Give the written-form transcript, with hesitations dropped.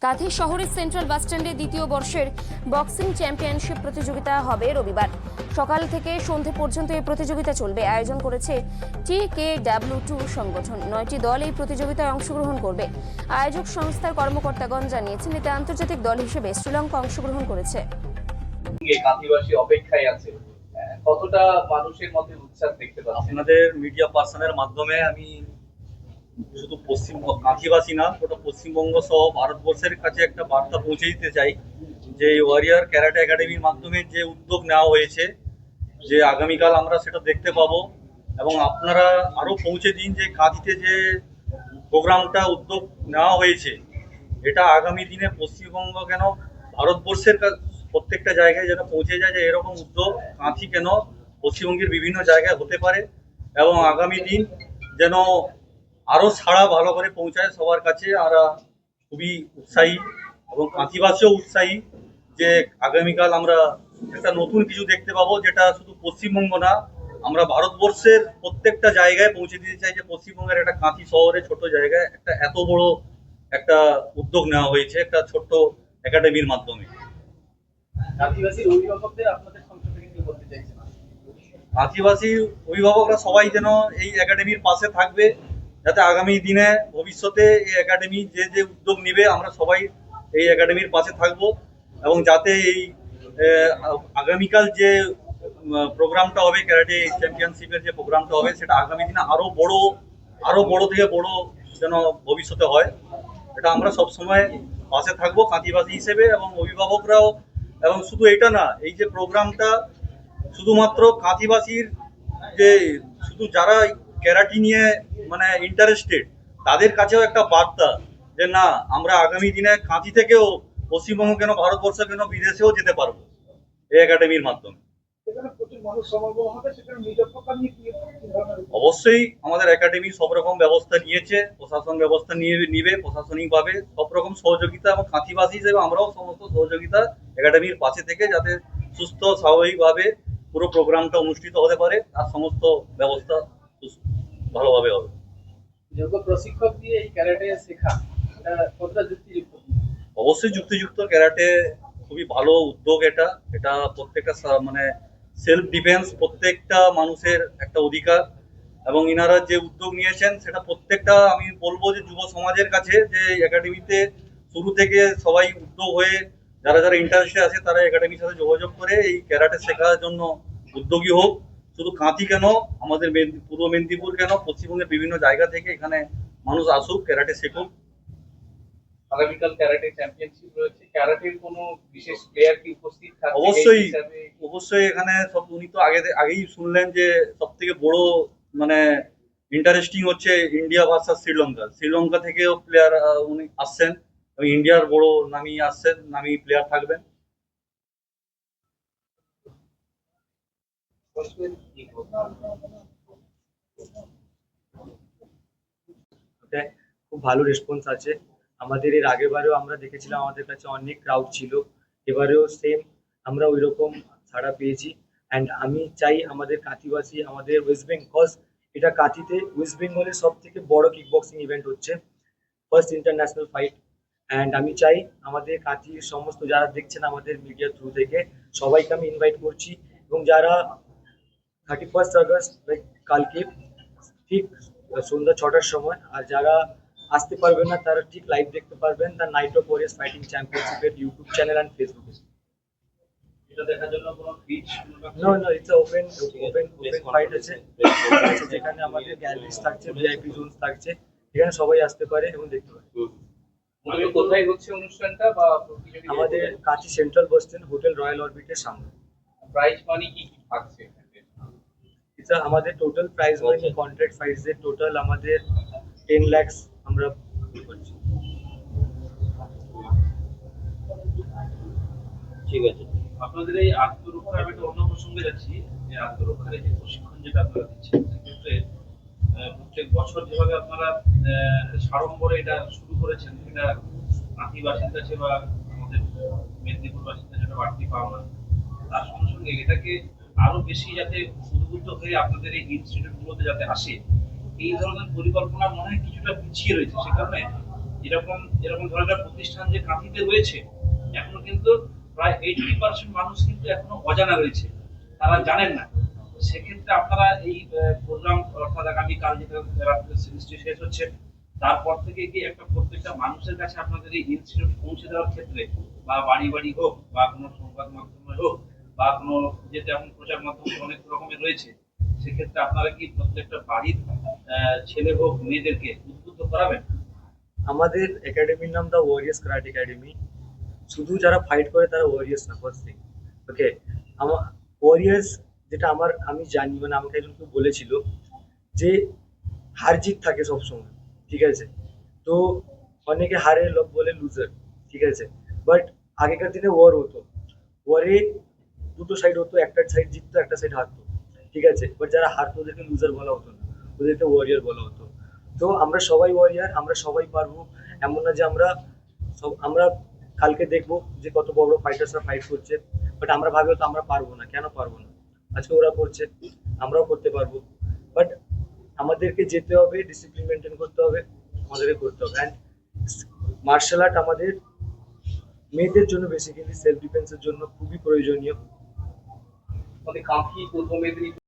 কাঁথি শহরের সেন্ট্রাল বাসস্ট্যান্ডে দ্বিতীয় বর্ষের বক্সিং চ্যাম্পিয়নশিপ প্রতিযোগিতা হবে রবিবার সকাল থেকে সন্ধে পর্যন্ত এই প্রতিযোগিতা চলবে। আয়োজন করেছে TKW2 সংগঠন। 9টি দল এই প্রতিযোগিতায় অংশগ্রহণ করবে। আয়োজক সংস্থার কর্মকর্তাগণ জানিয়েছেন, এতে আন্তর্জাতিক দল হিসেবে শ্রীলঙ্কা অংশগ্রহণ করেছে। কাঁথিবাসী অপেক্ষায় আছে, কতটা মানুষের মধ্যে উৎসাহ দেখতে পাচ্ছেন? আপনাদের মিডিয়া পার্সনের মাধ্যমে আমি শুধু কাঁথিবাসী না, গোটা পশ্চিমবঙ্গ সহ ভারতবর্ষের কাছে একটা বার্তা পৌঁছে দিতে চাই যে ওয়ারিয়র ক্যারাটে একাডেমির মাধ্যমে যে উদ্যোগ নেওয়া হয়েছে, যে আগামীকাল আমরা সেটা দেখতে পাবো। এবং আপনারা আরও পৌঁছে দিন যে কাঁথিতে যে প্রোগ্রামটা উদ্যোগ নেওয়া হয়েছে, এটা আগামী দিনে পশ্চিমবঙ্গ কেন ভারতবর্ষের প্রত্যেকটা জায়গায় যেন পৌঁছে যায় যে এরকম উদ্যোগ কাঁথি কেন পশ্চিমবঙ্গের বিভিন্ন জায়গায় হতে পারে, এবং আগামী দিন যেন আরো ছাড়া ভালো করে পৌঁছায় সবার কাছে। আমরা খুবই উৎসাহী এবং কাঁথিবাসীও উৎসাহী যে আগামীকাল আমরা একটা নতুন কিছু দেখতে পাবো, যেটা শুধু পশ্চিমবঙ্গ না, আমরা ভারতবর্ষের প্রত্যেকটা জায়গায় পৌঁছে দিতে চাই যে পশ্চিমবঙ্গের একটা কাঁথি শহরে ছোট জায়গায় একটা এত বড় একটা উদ্যোগ নেওয়া হয়েছে একটা ছোট্ট একাডেমির মাধ্যমে। কাঁথিবাসীর অভিভাবকদের আপনাদের সংস্থা থেকে কি বলতে চাইছেন? কাঁথিবাসীর অভিভাবকরা সবাই যেন এই একাডেমির পাশে থাকবে, যাতে আগামী দিনে ভবিষ্যতে এই একাডেমি যে যে উদ্যোগ নেবে আমরা সবাই এই একাডেমির পাশে থাকব, এবং যাতে এই আগামীকাল যে প্রোগ্রামটা হবে, ক্যারাটে চ্যাম্পিয়নশিপের যে প্রোগ্রামটা হবে, সেটা আগামী দিনে আরো বড় থেকে বড় যেন ভবিষ্যতে হয়। এটা আমরা সবসময় পাশে থাকবো কাঁথিবাসী হিসেবে এবং অভিভাবকরাও। এবং শুধু এটা না, এই যে প্রোগ্রামটা শুধুমাত্র কাঁথিবাসীর যে শুধু যারা ক্যারাটি নিয়ে মানে ইন্টারেস্টেড তাদের কাছেও একটা বার্তা যে না, আমরা আগামী দিনে কাঁথি থেকেও পশ্চিমবঙ্গ কেন ভারতবর্ষ কেন বিদেশেও যেতে পারবো এই একাডেমির মাধ্যমে। অবশ্যই আমাদের একাডেমি সব রকম ব্যবস্থা নিয়েছে, প্রশাসন ব্যবস্থা নিবে প্রশাসনিকভাবে সব রকম সহযোগিতা, এবং কাঁথিবাসী হিসেবে আমরাও সমস্ত সহযোগিতা একাডেমির পাশে থেকে যাতে সুস্থ স্বাভাবিকভাবে পুরো প্রোগ্রামটা অনুষ্ঠিত হতে পারে তার সমস্ত ব্যবস্থা ভালোভাবে হবে। যোগ্য প্রশিক্ষক দিয়ে এই ক্যারাটে শেখা কতটা যুক্তিযুক্ত? অবশ্যই যুক্তিযুক্ত। ক্যারাটে খুবই ভালো উদ্যোগ। এটা প্রত্যেকটা মানে সেলফ ডিফেন্স প্রত্যেকটা মানুষের একটা অধিকার, এবং ইনারা যে উদ্যোগ নিয়েছেন সেটা প্রত্যেকটা আমি বলবো যে যুব সমাজের কাছে যে একাডেমিতে শুরু থেকে সবাই উদ্যোগ হয়ে যারা যারা ইন্টারেস্টে আছে তারা একাডেমির সাথে যোগাযোগ করে এই ক্যারাটে শেখার জন্য উদ্যোগী হোক। শুধু কাঁথি কেন, আমাদের পূর্ব মেদিনীপুর কেন, পশ্চিমবঙ্গের বিভিন্ন জায়গা থেকে এখানে মানুষ আসুক, ক্যারাটে শেখুক। আগামীকাল ক্যারাটে চ্যাম্পিয়নশিপ রয়েছে, ক্যারাটের কোনো বিশেষ প্লেয়ার কি উপস্থিত থাকবে? অবশ্যই এখানে সব উনি তো আগেই শুনলেন যে সব থেকে বড় মানে ইন্টারেস্টিং হচ্ছে ইন্ডিয়া ভার্সাস শ্রীলঙ্কা থেকেও প্লেয়ার উনি আসছেন, এবং ইন্ডিয়ার বড় নামি প্লেয়ার থাকবেন। খুব ভালো রেসপন্স আছে। আমাদের এর আগেরবারেও আমরা দেখেছিলাম আমাদের কাছে অনেক ক্রাউড ছিল, এবারেও সেম আমরা ওই রকম ছাড়া পেয়েছি। অ্যান্ড আমি চাই আমাদের কাঁথিবাসী, আমাদের ওয়েস্ট বেঙ্গল, এটা কাঁথিতে ওয়েস্ট বেঙ্গলের সব থেকে বড় কিক বক্সিং ইভেন্ট হচ্ছে, ফার্স্ট ইন্টারন্যাশনাল ফাইট। অ্যান্ড আমি চাই আমাদের কাঁথির সমস্ত যারা দেখছেন আমাদের মিডিয়া থ্রু থেকে সবাইকে আমি ইনভাইট করছি, এবং যারা 31 আগস্ট কালকে ঠিক সন্ধ্যা 6টার সময়, আর যারা আসতে পারবেন না তারা ঠিক লাইভ দেখতে পারবেন the night of Warriors fighting চ্যাম্পিয়নশিপের ইউটিউব চ্যানেল অ্যান্ড ফেসবুকে। এটা দেখার জন্য কোনো ফিজ? নো, ইটস ওপেন ফাইট আছে, যেখানে আমাদের গ্যালারিজ থাকছে, ভিআইপি জোনস থাকছে, যেখানে সবাই আসতে পারে এবং দেখতে পারে। কোথায় হচ্ছে অনুষ্ঠানটা? বা আমাদের Kanthi central bus stand, hotel royal অরবিটের সামনে। প্রাইজ মানি কি কি থাকছে? এটা আমাদের টোটাল প্রাইজ মানি কন্ট্রাক্ট প্রাইসের টোটাল আমাদের 10 লাখ আমরা করছি। ঠিক আছে। আপনাদের এই আত্মরক্ষার একটা অন্য প্রসঙ্গে যাচ্ছি, যে আত্মরক্ষার যে প্রশিক্ষণ যেটা আপনারা দিচ্ছেন, সেক্ষেত্রে প্রত্যেক বছর যেভাবে আপনারা সাড়ম্বরে এটা শুরু করেছেন, এটা কাঁথিবাসীর কাছে বা আমাদের মেদিনীপুরবাসীর কাছে একটা বাড়তি পাওনা। তার সঙ্গে সঙ্গে এটাকে আরো বেশি যাতে উদ্বুদ্ধ হয়ে আপনাদের এই ইনস্টিটিউট গুলোতে যাতে আসে, এই ধরনের পরিকল্পনা মনে হয় কিছুটা পিছিয়ে রয়েছে। সে কারণে এরকম এরকম ধরনের প্রতিষ্ঠান যে কাঁথিতে রয়েছে, এখনো কিন্তু প্রায় 80% মানুষ কিন্তু এখনো অজানা রয়েছে, তারা জানেন না। তো সেক্ষেত্রে আপনারা এই প্রোগ্রাম অর্থাৎ আগামীকাল যেটা রাত্রে সেমিস্টার শেষ হচ্ছে, তারপর থেকে কি একটা প্রত্যেকটা মানুষের কাছে আপনাদের এই ইনস্টিটিউট পৌঁছে দেওয়ার ক্ষেত্রে, বা বাড়ি বাড়ি হোক বা কোনো সংবাদ মাধ্যমে হোক বা কোনো যেটা এখন প্রচার মাধ্যম অনেক রকমের রয়েছে, সেক্ষেত্রে আপনারা কি প্রত্যেকটা বাড়ির ছেলে হোক মেয়েদেরকে উদ্বুদ্ধ করাবেন? আমাদের একাডেমির নাম দা ওয়ারিয়ার্স ক্যারাটে একাডেমি। শুধু যারা ফাইট করে তারা ওয়ারিয়ার্স না, ফার্স্ট থিং। ওকে, আমার ওয়ারিয়ার্স যেটা আমি জানি, মানে আমাকে একজন কেউ বলেছিল যে হার জিত থাকে সবসময়, ঠিক আছে? তো অনেকে হারে, লোক বলে লুজার, ঠিক আছে? বাট আগেকার দিনে ওয়ার হতো, ওয়ারে দুটো সাইড হতো, একটা সাইড জিততো একটা সাইড হারতো, ঠিক আছে? বাট যারা হারতো ওদেরকে লুজার বলা হতো না, ওদেরকে ওয়ারিয়ার বলা হতো। তো আমরা সবাই ওয়ারিয়ার, আমরা সবাই পারবো। এমন না যে আমরা কালকে দেখবো যে কত বড় বড় ফাইটার্সরা ফাইট করছে, বাট আমরা ভাবি হয়তো আমরা পারবো না। কেন পারবো না? আজকে ওরা করছে, আমরাও করতে পারবো। বাট আমাদেরকে যেতে হবে, ডিসিপ্লিন মেনটেন করতে হবে, আমাদেরকে করতে হবে। অ্যান্ড মার্শাল আর্ট আমাদের মেয়েদের জন্য বেসিক্যালি সেলফ ডিফেন্সের জন্য খুবই প্রয়োজনীয়। আমাদের কাঁথি পূর্ব মেদিনীপুর